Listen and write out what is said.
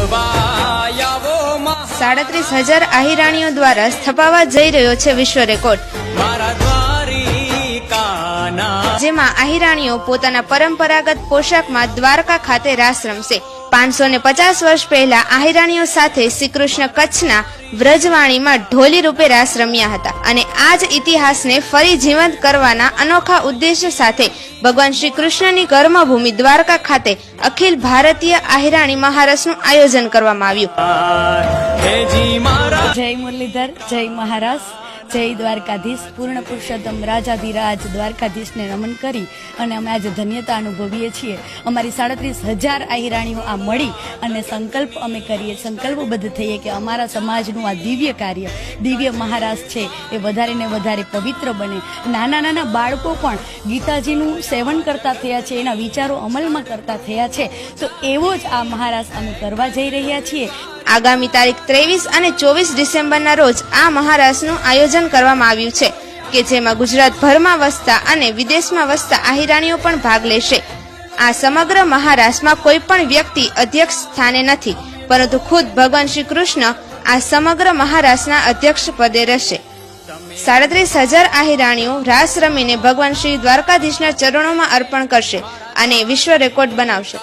37,000 આહિરાણીઓ દ્વારા સ્થપાવા જઈ રહ્યો છે વિશ્વ રેકોર્ડ, જેમાં આહિરાણીઓ પોતાના પરંપરાગત પોશાકમાં દ્વારકા ખાતે રાસ રમશે। 550 વર્ષ પહેલા આહિરાણીઓ સાથે શ્રીકૃષ્ણ કચ્છના વ્રજવાણીમાં ઢોલી રૂપે રાસ રમ્યા હતા અને આ જ ઇતિહાસને ફરી જીવંત કરવાના અનોખા ઉદ્દેશ્ય સાથે ભગવાન શ્રી કૃષ્ણની કર્મભૂમિ દ્વારકા ખાતે અખિલ ભારતીય આહિરાણી મહારસનું આયોજન કરવામાં આવ્યું। જય મુરલીધર, જય મહારાસ, જય દ્વારકાધીશ। પૂર્ણ પુરુષોત્તમ રાજાધિરાજ દ્વારકાધીશને નમન કરી અને અમે આજે ધન્યતા અનુભવીએ છીએ। અમારી 37,000 આહિરાણીઓ આ મળી અને સંકલ્પ અમે કરીએ, સંકલ્પબદ્ધ થઈએ કે અમારા સમાજનું આ દિવ્ય કાર્ય, દિવ્ય મહારાસ છે એ વધારે ને વધારે પવિત્ર બને। નાના નાના બાળકો પણ ગીતાજીનું સેવન કરતા થયા છે, એના વિચારો અમલમાં કરતા થયા છે, તો એવો જ આ મહારાસ અમે કરવા જઈ રહ્યા છીએ। આગામી તારીખ 23 અને 24 ડિસેમ્બરના રોજ આ મહારાસનું આયોજન કરવામાં આવ્યું છે કે જેમાં ગુજરાતભરમાં વસતા અને વિદેશમાં વસતા આહિરાણીઓ પણ ભાગ લેશે। આ સમગ્ર મહારાસમાં કોઈ પણ વ્યક્તિ અધ્યક્ષ સ્થાને નથી, પરંતુ ખુદ ભગવાન શ્રી કૃષ્ણ આ સમગ્ર મહારાસના અધ્યક્ષ પદે રહેશે। 37,000 આહિરાણીઓ રાસ રમીને ભગવાન શ્રી દ્વારકાધીશના ચરણોમાં અર્પણ કરશે અને વિશ્વ રેકોર્ડ બનાવશે।